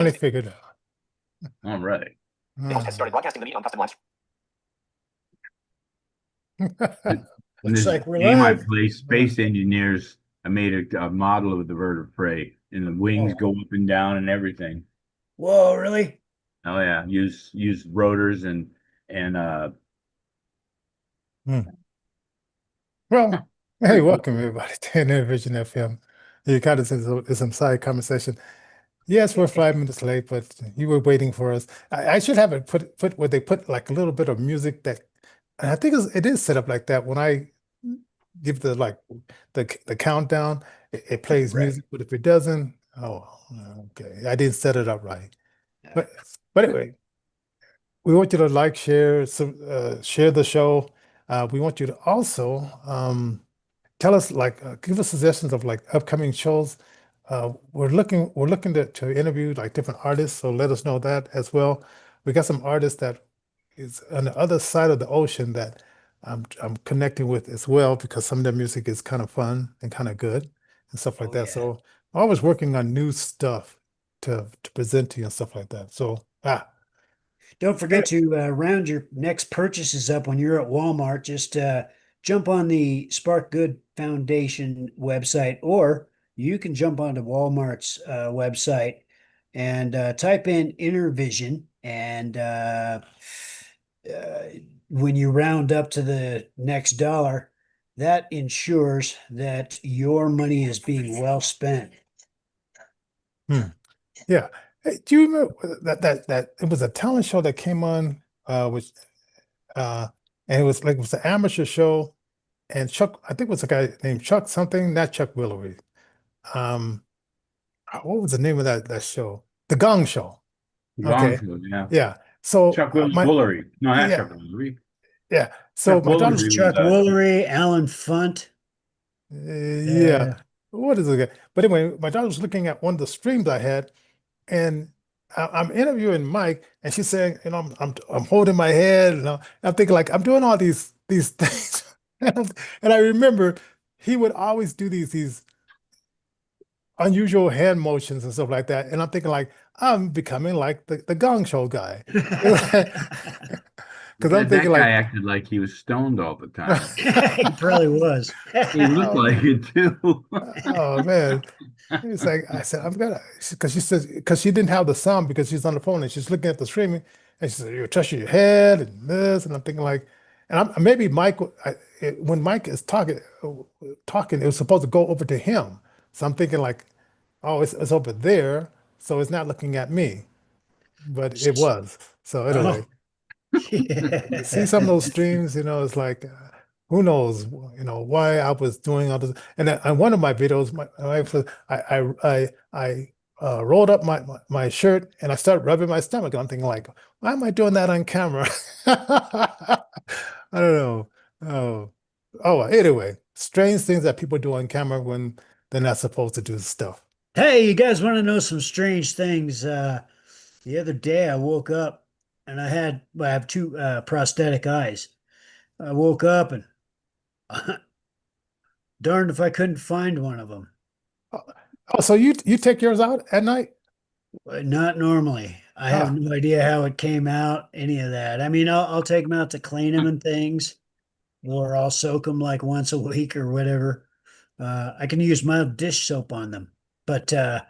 finally figured it All right. out. The host has started broadcasting the meeting on custom live. In Looks this like we're game I live. play, Space Engineers, I made a model of the bird of prey, and the wings Oh. go up and down and everything. Whoa, really? Oh yeah, use rotors and Hmm. Well, hey, pretty cool. welcome everybody to Innervision FM. You got us into some side conversation. Yes, we're 5 minutes late, but you were waiting for us. I should have it put where they put like a little bit of music that, and I think it is set up like that. When I give the countdown, it plays Right. music, but if it doesn't, oh, okay, I didn't set it up right. Yeah. But anyway, we want you to like, share the show. We want you to also tell us give us suggestions of like upcoming shows. We're looking to interview like different artists, so let us know that as well. We got some artists that is on the other side of the ocean that I'm connecting with as well because some of their music is kind of fun and kind of good and stuff like Oh, that. yeah. So I'm always working on new stuff to present to you and stuff like that. So Don't forget to round your next purchases up when you're at Walmart. Just jump on the Spark Good Foundation website, or you can jump onto Walmart's website and type in Innervision. And uh, when you round up to the next dollar, that ensures that your money is being well spent. hmm. Yeah. Hey, do you remember that it was a talent show that came on which uh and it was an amateur show and Chuck, I think it was a guy named Chuck something, not Chuck Willery. Um what was the name of that show? The Gong Show. Gone Okay. Show, yeah. Yeah. So Chuck my Woolery. No, not yeah, Chuck Woolery. yeah. So Chuck my It was daughter's Woolery was Chuck Woolery, Alan Funt. yeah. Uh, What is it? But anyway, my daughter was looking at one of the streams I had. And I'm interviewing Mike, and she's saying, I'm holding my head, I'm thinking like I'm doing all these things, and I remember he would always do these unusual hand motions and stuff like that, and I'm thinking like I'm becoming like the Gong Show guy, because I'm thinking that guy like, acted like he was stoned all the time. he probably was. He looked oh, like it too. oh man. It's like I said, I'm gonna because she says because she didn't have the sound because she's on the phone and she's looking at the streaming and she said you're touching your head and this and I'm thinking like and maybe when Mike is talking it was supposed to go over to him so I'm thinking like oh it's over there so it's not looking at me but it was so anyway Oh, see some of those streams, it's like, who knows, why I was doing all this. And on one of my videos, my wife said, I rolled up my shirt and I started rubbing my stomach. And I'm thinking like, why am I doing that on camera? I don't know. Oh, well, anyway, strange things that people do on camera when they're not supposed to do stuff. hey, you guys want to know some strange things? The other day I woke up and I have two prosthetic eyes. I woke up and darned if I couldn't find one of them. Oh, so you take yours out at night? But not normally. I have Ah, no idea how it came out, any of that. I mean, I'll take them out to clean them and things, or I'll soak them like once a week or whatever. I can use mild dish soap on them, but yeah,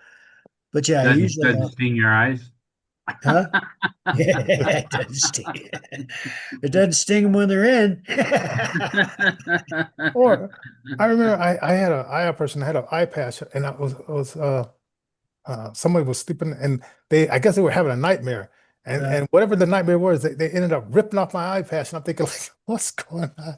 usually Doesn't sting your eyes. huh? Yeah, it doesn't sting. It doesn't sting them when they're in. or I remember I had a eye person had an eye patch and somebody was sleeping and I guess they were having a nightmare Uh, and whatever the nightmare was they ended up ripping off my eye patch and I'm thinking like what's going on?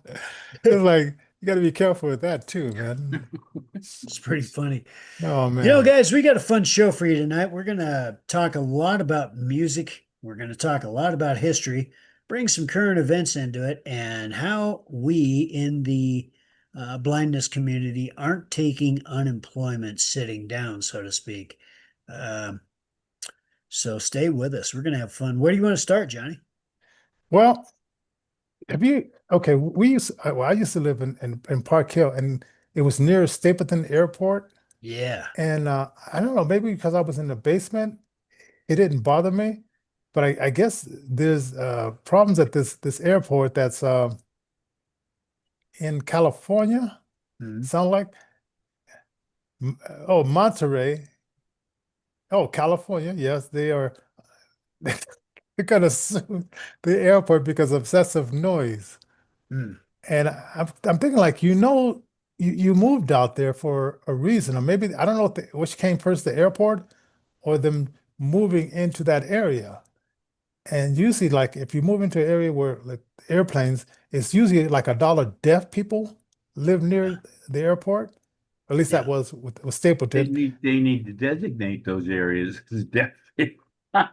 It's like you got to be careful with that too, man. it's pretty funny. Oh You know, man. guys, we got a fun show for you tonight. We're going to talk a lot about music. We're going to talk a lot about history, bring some current events into it, and how we in the blindness community aren't taking unemployment sitting down, so to speak. Um, so stay with us. We're going to have fun. Where do you want to start, Johnny? Well, have you okay, I used to live in Park Hill and it was near Stapleton Airport Yeah. and I don't know, maybe because I was in the basement it didn't bother me, but I guess there's problems at this airport that's in California. Hmm. Sound like oh, Monterey. Oh, California. Yes, they are. They're gonna sue the airport because of excessive noise. Hmm. And I'm thinking like, you moved out there for a reason, or maybe I don't know which came first, the airport or them moving into that area. And usually, like if you move into an area where like airplanes, it's usually like $1 deaf people live Yeah. near the airport. At least that Yeah. was with Stapleton. They need to designate those areas as deaf. Yeah,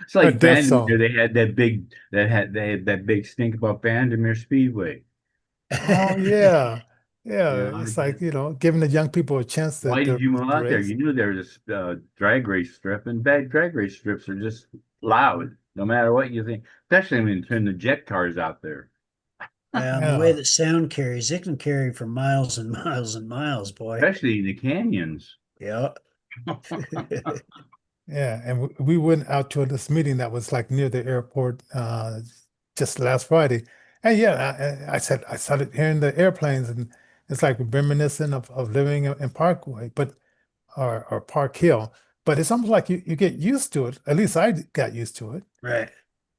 It's a like deaf Vandermeer. zone. They had that big stink about Vandermeer Speedway. Oh yeah, You yeah. know, It's like, giving the young people a chance why did to you move out there? race. You knew there was a drag race strip, and bad drag race strips are just loud, no matter what you think. Especially when you turn the jet cars out there. Well, and the way Yeah, that sound carries, it can carry for miles and miles and miles, boy. Especially in the canyons. Yeah. yeah. And we went out to this meeting that was like near the airport just last Friday. And yeah, I said I started hearing the airplanes, and it's like reminiscent of living in Parkway, but or Park Hill. But it's almost like you get used to it. At least I got used to it. Right.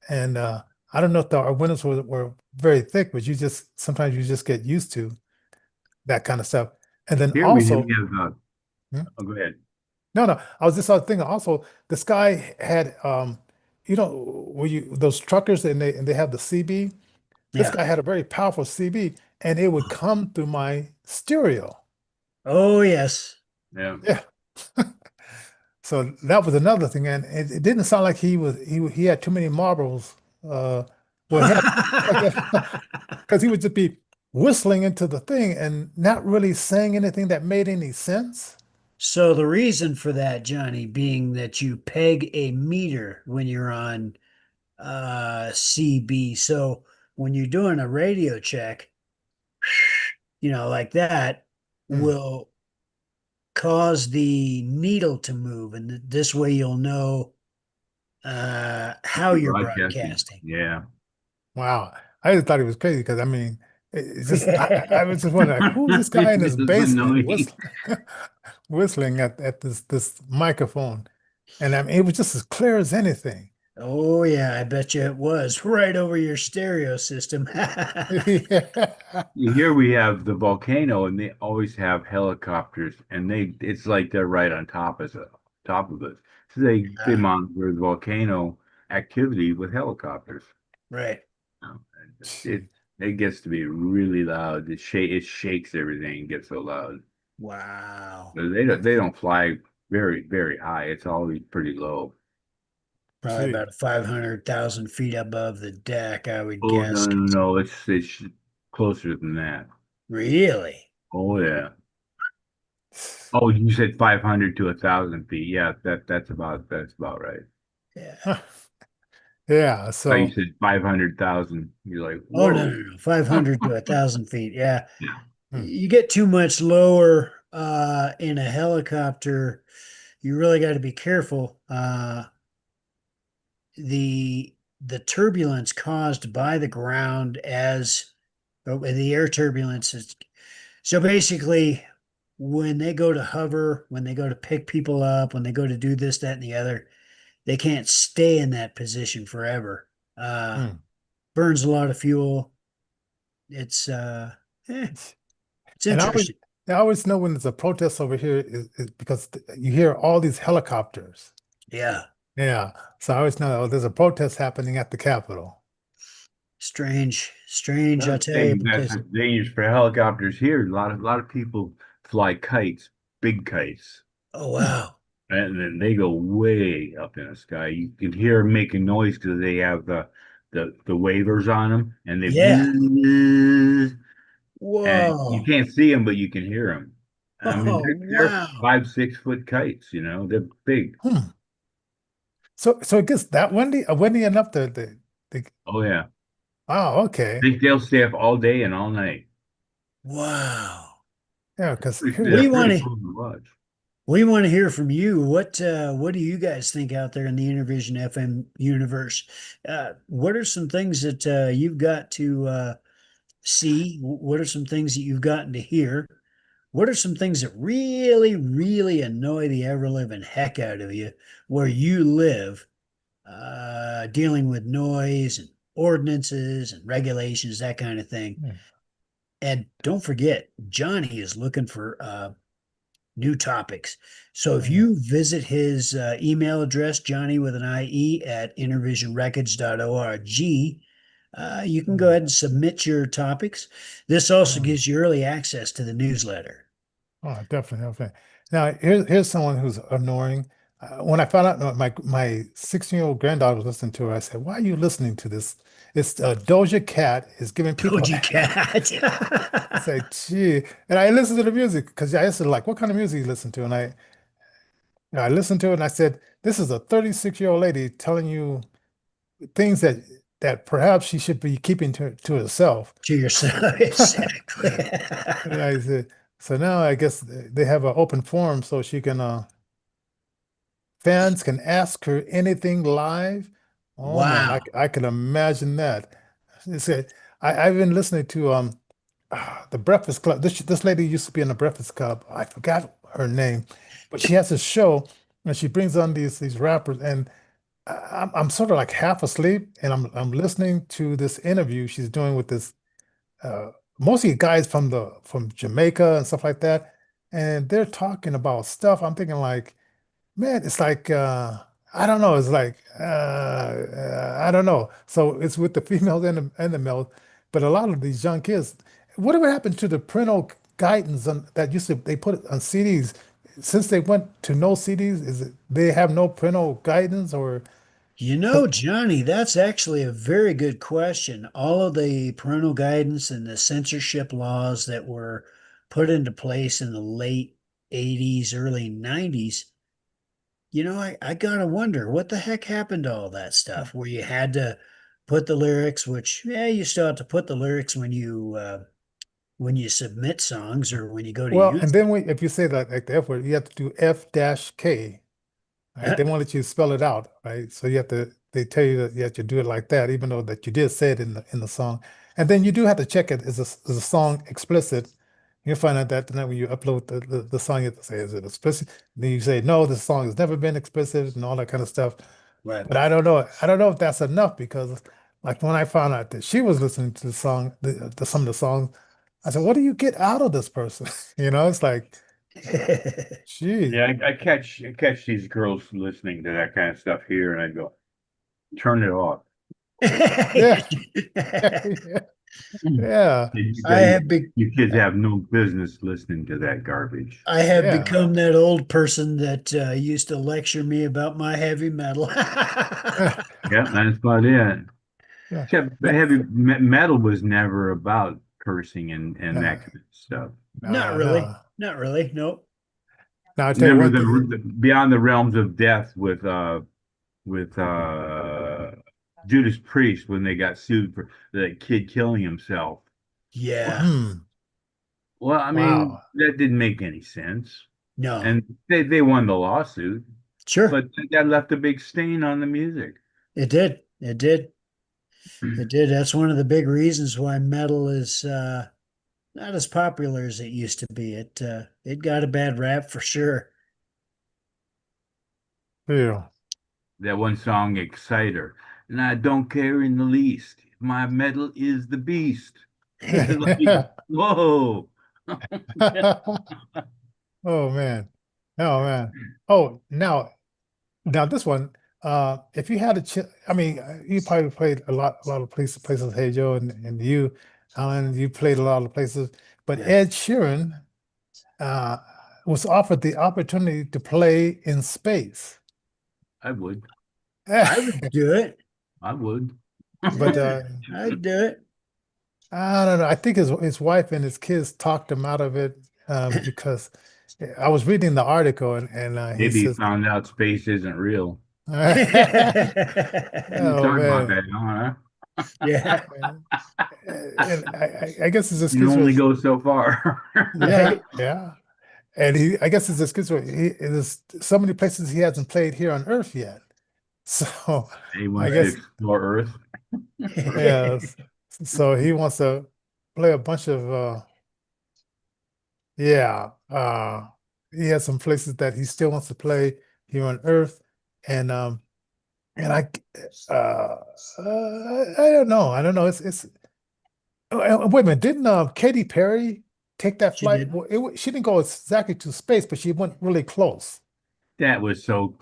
And I don't know if our windows were very thick, but you just sometimes you just get used to that kind of stuff. And then Here we also, have. hmm? Oh, go ahead. No, no, I was just thinking also this guy had where you those truckers and they have the CB. This Yeah. guy had a very powerful CB, and it would come through my stereo. Oh, yes. Yeah. Yeah. So that was another thing, and it didn't sound like he had too many marbles. Well, he had like because he would just be whistling into the thing and not really saying anything that made any sense. So the reason for that, Johnny, being that you peg a meter when you're on CB. So when you're doing a radio check, like that Hmm. will cause the needle to move, and this way you'll know how You're you're broadcasting. broadcasting. Yeah. Wow, I just thought it was crazy because I mean, it's just I was just wondering like, who's this guy in his This is basement annoying. whistling whistling at this microphone, and I mean it was just as clear as anything. Oh yeah, I bet you it was right over your stereo system. Yeah. Here we have the volcano, and they always have helicopters, and it's like they're right on top of it. So they Ah, monitor the volcano activity with helicopters. right. And it gets to be really loud. It shakes everything. It gets so loud. Wow. But they don't fly very high. It's always pretty low. Probably Gee. about 500,000 feet above the deck, I would Oh guess. no, it's closer than that. Really? Oh yeah. Oh, you said 500 to 1,000 feet. Yeah, that's about right. Yeah. Yeah, Oh, you so said 500,000. You're like, Oh, no, whoa. no, no. 500 to 1,000 feet. Yeah. Yeah. hmm, You get too much lower in a helicopter, you really got to be careful. The turbulence caused by the ground as the air turbulence is so basically when they go to hover, when they go to pick people up, when they go to do this, that, and the other, they can't stay in that position forever. hmm. Burns a lot of fuel. It's eh, it's And interesting. I always know when there's a protest over here is because you hear all these helicopters. Yeah. Yeah, so I always know, oh, there's a protest happening at the Capitol. Strange, strange, I Another tell you, thing that's because dangerous for helicopters here. A lot of people fly kites, big kites, oh wow. and then they go way up in the sky. You can hear them making noise because they have the wavers on them, and they Yeah. and you Whoa. can't see them, but you can hear them. I mean, Oh they're wow. 5, 6 foot kites. They're big. Hmm. So it gets that windy, windy enough to Oh yeah, oh, okay. they'll stay up all day and all night. Wow. Yeah, because here, They're We want pretty to cool to watch. We want to hear from you. What do you guys think out there in the Innervision FM universe? What are some things that you've got to see? What are some things that you've gotten to hear? What are some things that really, really annoy the ever living heck out of you where you live, dealing with noise and ordinances and regulations, that kind of thing? Yeah. And don't forget, Johnny is looking for new topics. So if Yeah. you visit his email address, Johnny with an IE at innervisionrecords.org, you can go Yeah. ahead and submit your topics. This also Oh, gives you early access to the newsletter. oh, definitely, definitely. Now, here's someone who's annoying. When I found out my 16-year-old granddaughter was listening to her, I said, "Why are you listening to this? It's Doja Cat is giving people." Doja Cat. I say, "Gee," and I listened to the music because I used to like, "What kind of music you listen to?" And I listened to it and I said, "This is a 36-year-old lady telling you things that perhaps she should be keeping to herself." To yourself, exactly. And I said, so now I guess they have an open forum so she can fans can ask her anything live. Oh man, Wow. I can imagine that. It's I've been listening to the Breakfast Club. This lady used to be in the Breakfast Club. I forgot her name, but she has a show and she brings on these rappers and I'm sort of like half asleep and I'm listening to this interview she's doing with this uh, mostly guys from Jamaica and stuff like that, and they're talking about stuff. I'm thinking like, man, it's like I don't know, it's like I don't know. So it's with the females and the males, but a lot of these young kids, whatever happened to the parental guidance that used to they put it on CDs? Since they went to no CDs, is it they have no parental guidance or You because know, Johnny, that's actually a very good question. All of the parental guidance and the censorship laws that were put into place in the late 80s, early 90s, I gotta wonder what the heck happened to all that stuff where you had to put the lyrics, which, yeah, you still have to put the lyrics when you submit songs or when you go to well, and use then if you say that like the F word, you have to do F dash K. Right? them. They won't let you spell it out, right? So they tell you that you have to do it like that, even though that you did say it in the song. And then you do have to check it, is the song explicit? You'll find out that when you upload the song, you have to say, is it explicit? Then you say, no, the song has never been explicit and all that kind of stuff. Right. But I don't know. I don't know if that's enough because like when I found out that she was listening to the song, some of the songs, I said, what do you get out of this person? It's like, gee, Yeah, I catch these girls listening to that kind of stuff here, and I go, turn it off. yeah, yeah, yeah. You I guys, have be you kids have no business listening to that garbage. I have Yeah. become that old person that used to lecture me about my heavy metal. Yeah, that's about it. Yeah. Except No, metal was never about cursing and no, that kind of stuff. Not no, really. no. Not really. Nope. Now I'll tell you Never one thing. beyond the realms of death with Judas Priest when they got sued for the kid killing himself. Yeah. Hmm. Well, I mean, Wow. that didn't make any sense. No. And they won the lawsuit, Sure. but that left a big stain on the music. It did. It did. It did. That's one of the big reasons why metal is not as popular as it used to be. It got a bad rap for sure. Yeah. That one song, Exciter. And I don't care in the least. My metal is the beast. It's like, whoa. Oh man. Oh man. Oh, now this one. If you had a ch I mean, you probably played a lot of places. Hey Joe and you, Alan, you played a lot of places. But Yeah. Ed Sheeran uh, was offered the opportunity to play in space. I would. I would do it. I would. But Yeah, I'd do it. I don't know. I think his wife and his kids talked him out of it because I was reading the article and he Maybe he says, found out space isn't real. You "Oh talk about man," that, huh? Yeah. and I guess his You excuse only was, go so far. "Yeah, Right. yeah." And I guess it's excuse me, there's so many places he hasn't played here on Earth yet. So He I wants to guess explore Earth. yes. So he wants to play a bunch of yeah. He has some places that he still wants to play here on Earth. And and I don't know. I don't know. It's wait a minute, didn't Katy Perry take that She flight? did. Well, she didn't go exactly to space, but she went really close. That was so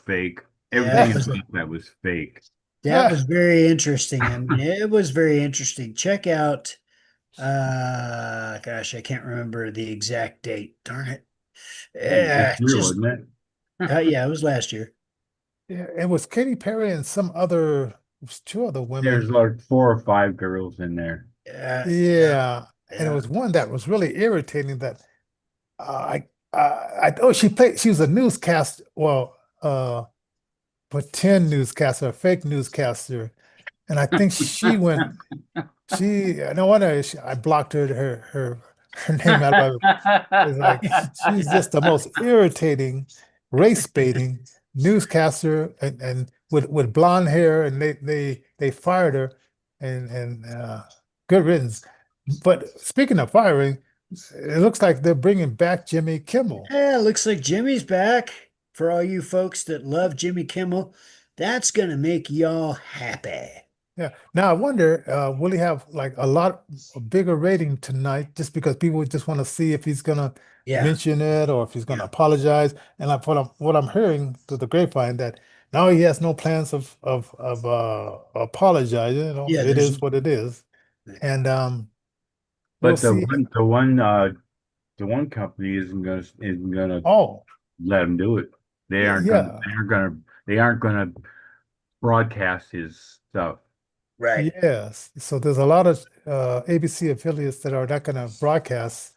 fake. Yeah, Everything about that was fake. that was very interesting. I mean, it was very interesting. Check out gosh, I can't remember the exact date. Darn it. This Yeah, year, just wasn't it? yeah, it was last year. Yeah, it was Katy Perry and some other, it was two other There's women. like 4 or 5 girls in there. Yeah, Yeah, and it yeah. was one that was really irritating that I oh she played she was a newscast pretend newscaster, a fake newscaster, and I think she went she no wonder I blocked her name out of my it's like she's just the most irritating race baiting newscaster and with blonde hair and they fired her and good riddance. But speaking of firing, it looks like they're bringing back Jimmy Kimmel. Yeah, looks like Jimmy's back. For all you folks that love Jimmy Kimmel, that's gonna make y'all happy. Yeah. Now I wonder, will he have like a bigger rating tonight just because people just want to see if he's gonna Yeah, mention it or if he's gonna yeah. apologize? And like what I'm hearing through the grapevine that now he has no plans of apologizing. You know, Yeah, it there's is what it is. And we'll But see. the one company isn't gonna Oh, let him do it. They aren't gonna yeah. they aren't gonna they aren't gonna broadcast his stuff. right. Yes. So there's a lot of ABC affiliates that are not gonna broadcast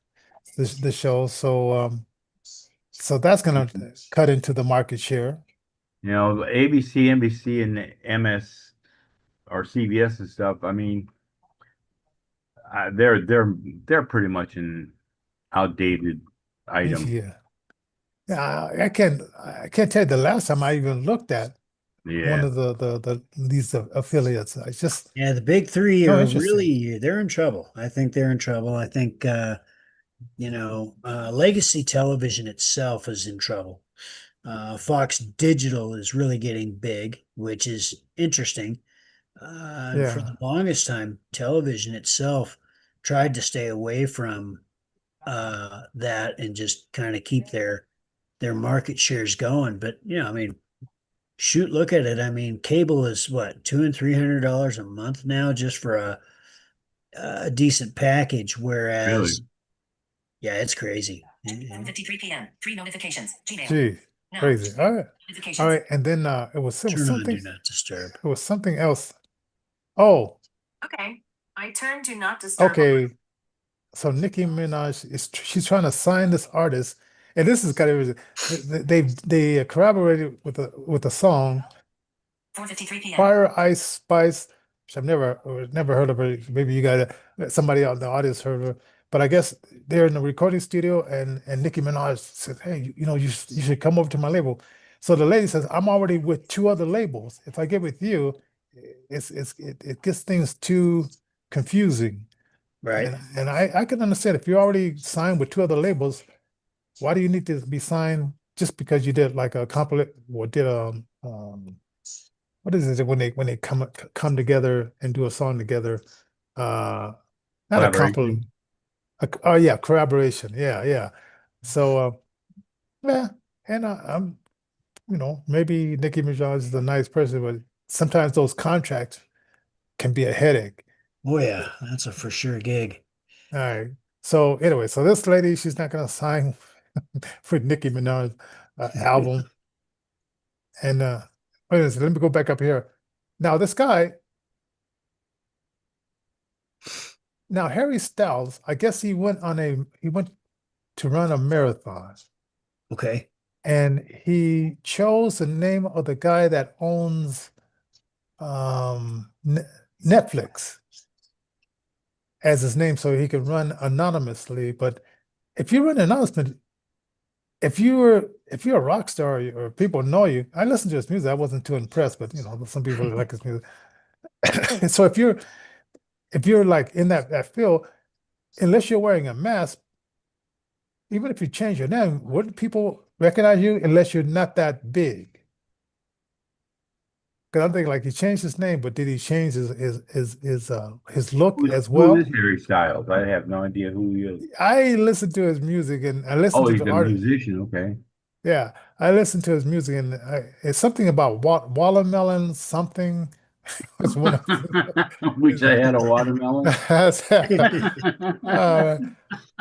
the show. So that's gonna cut into the market share. You know, ABC, NBC, and MS or CBS and stuff. I mean, they're pretty much an outdated item. Yeah. Yeah, I can't tell you the last time I even looked at one Yeah, of the these affiliates. I just Yeah, the big three so are interesting. really they're in trouble. I think they're in trouble. I think legacy television itself is in trouble. Fox Digital is really getting big, which is interesting. And for the Yeah. longest time, television itself tried to stay away from that and just kind of keep their market shares going. But I mean, shoot, look at it. I mean, cable is what, $200 and $300 a month now just for a decent package. really. Whereas, yeah, it's crazy. 7:53 p.m. Three notifications. Gmail. Gee, Now. crazy. All right. All Notifications. right. And then Turn on Do Not Disturb. it was something else. Oh, Okay. I turn do not disturb. okay. So Nicki Minaj she's trying to sign this artist, and this is kind of they collaborated with a song 4:53 p.m. Fire Ice Spice, which I've never heard of her. Maybe you got somebody out in the audience heard of her, but I guess they're in the recording studio, and Nicki Minaj said, "Hey, you should come over to my label." So the lady says, "I'm already with two other labels. If I get with you, it gets things too confusing." Right. And I can understand if you're already signed with two other labels, why do you need to be signed just because you did like a compliment or did what is it when they come together and do a song together? Uh, not a compliment. Collaboration. Oh yeah, collaboration. Yeah, yeah. So yeah, and I'm maybe Nicki Minaj is a nice person, but sometimes those contracts can be a headache. Oh yeah, that's a for sure gig. All right. So anyway, so this lady, she's not gonna sign for Nicki Minaj album. And wait a minute, let me go back up here. Now this guy, now Harry Styles, I guess he went to run a marathon, Okay. and he chose the name of the guy that owns N Netflix as his name so he can run anonymously. But if you run anonymously, if you're a rock star or people know you, I listen to his music. I wasn't too impressed, but you know, some people like his music. So if you're like in that field, unless you're wearing a mask, even if you change your name, wouldn't people recognize you unless you're not that big? Because I'm thinking like he changed his name, but did he change his look as Who is well? Harry Styles? I have no idea who he is. I listened to his music and I listened Oh, to he's the a art. musician. Okay. Yeah, I listened to his music and it's something about watermelon something. It's one of Wish I had a watermelon. uh,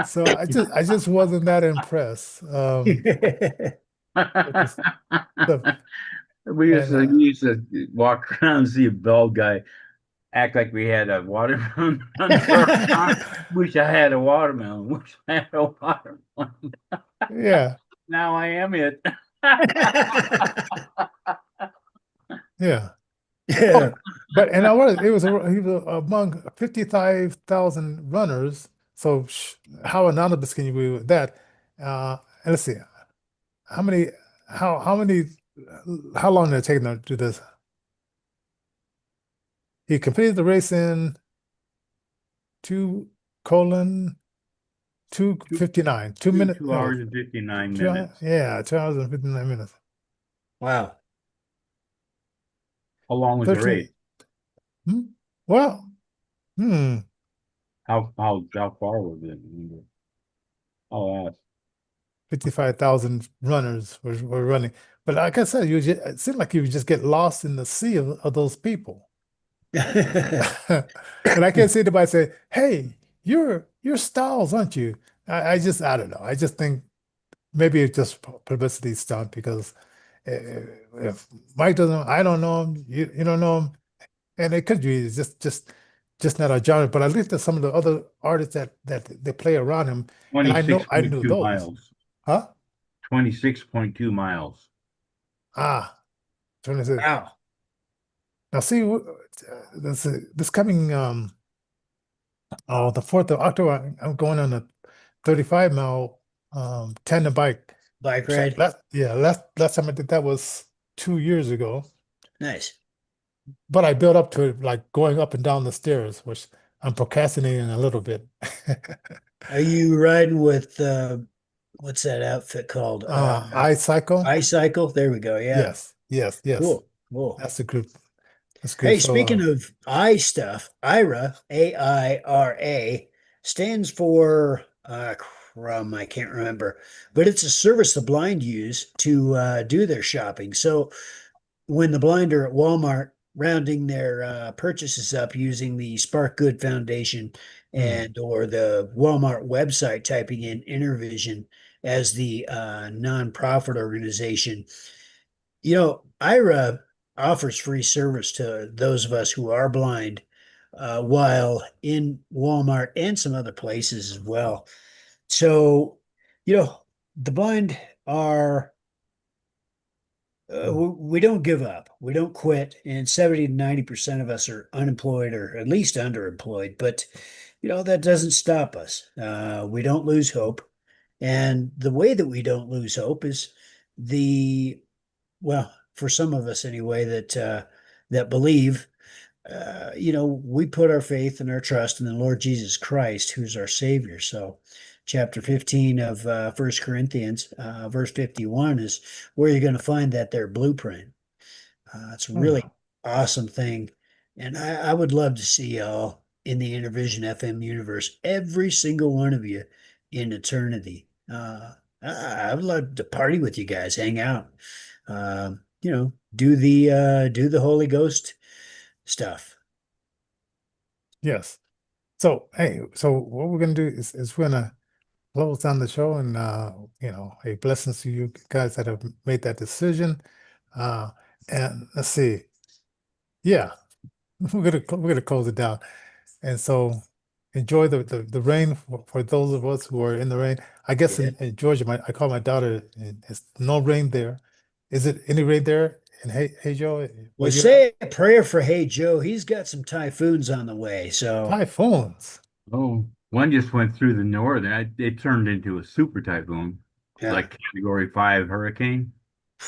so I just wasn't that impressed with this stuff. And We used to walk around and see a bald guy act like we had a watermelon under our arm. Wish I had a watermelon. Wish I had a watermelon. yeah, Now I am it. yeah. Yeah. Oh, but and I was he was among 55,000 runners. So how anonymous can you be with that? And let's see, how many, how many, how long did it take them to do this? He completed the race in 2 Two, 2:59, 2 minutes, two no, hours and 59 two, minutes. yeah, 2 hours and 59 minutes. Wow. How long was the 13. race? Hmm? Well, hmm, How far was it? I'll ask. 55,000 runners were running. But like I said, it seemed like you would just get lost in the sea of those people. And I can't see anybody say, "Hey, you're Styles, aren't you?" I don't know. I just think maybe it's just publicity stunt because if Mike doesn't, I don't know him, you don't know him, and it could be just not our genre. But I looked at some of the other artists that they play around him, and I knew 26.2 those, miles. huh? 26.2 miles. Ah, trying to say. Wow. Now see, this coming the 4th of October, I'm going on a 35-mile tandem bike. Bike ride. Last time I did that was 2 years ago. Nice. But I built up to it like going up and down the stairs, which I'm procrastinating a little bit. Are you riding with what's that outfit called? I cycle. iCycle? There we go. Yeah. Yes, yes, yes. Cool. Cool. That's the group. That's good. Hey, So speaking of I stuff, IRA, AIRA, stands for crumb, I can't remember, but it's a service the blind use to do their shopping. So when the blind are at Walmart rounding their purchases up using the Spark Good Foundation hmm, and or the Walmart website, typing in Innervision as the nonprofit organization, IRA offers free service to those of us who are blind while in Walmart and some other places as well. So, the blind are, hmm, we don't give up, we don't quit, and 70 to 90% of us are unemployed or at least underemployed. But, that doesn't stop us. We don't lose hope. And the way that we don't lose hope is the well, for some of us anyway, that believe, we put our faith and our trust in the Lord Jesus Christ, who's our Savior. So, chapter 15 of 1 Corinthians, verse 51 is where you're going to find that their blueprint. It's a hmm, really awesome thing, and I would love to see y'all in the Innervision FM universe, every single one of you in eternity. I would love to party with you guys, hang out, do the Holy Ghost stuff. yes. So hey, so what we're gonna do is we're gonna close down the show and hey, blessings to you guys that have made that decision. Uh, and let's see. Yeah, we're gonna close it down. And so enjoy the rain for those of us who are in the rain. I guess Yeah. in Georgia, I call my daughter, and it's no rain there. Is it any rain there? And hey Joe, where Well, you're at? say a prayer for Hey Joe. He's got some typhoons on the way. So, Typhoons. Oh, one just went through the north and it turned into a super typhoon. Yeah. like Category 5 hurricane.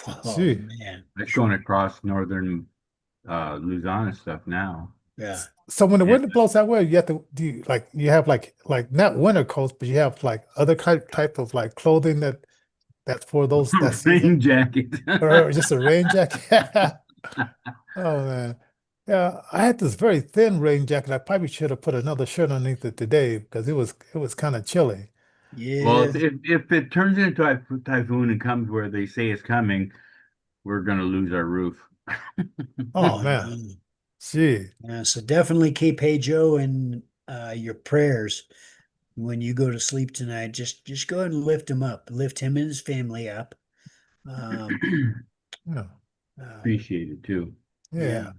Oh Gee. man. It's going across northern Luzon and stuff now. Yeah. So when the And wind blows that way, you have to do you have like not winter coats, but you have like other type of like clothing that's for that season, rain jacket. or just a rain jacket. Oh man, yeah, I had this very thin rain jacket. I probably should have put another shirt underneath it today because it was kind of chilly. Well, Yeah. if it turns into a typhoon and comes where they say it's coming, we're gonna lose our roof. Oh Oh man, no. gee, Yeah, so definitely keep Hey Joe in your prayers when you go to sleep tonight. Just go ahead and lift him up. Lift him and his family up. Um, yeah, uh, Appreciate it too. yeah. yeah.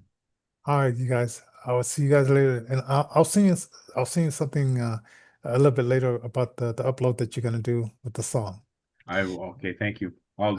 All right, you guys. I will see you guys later, and I'll send you something a little bit later about the upload that you're gonna do with the song. Okay, thank you. I'll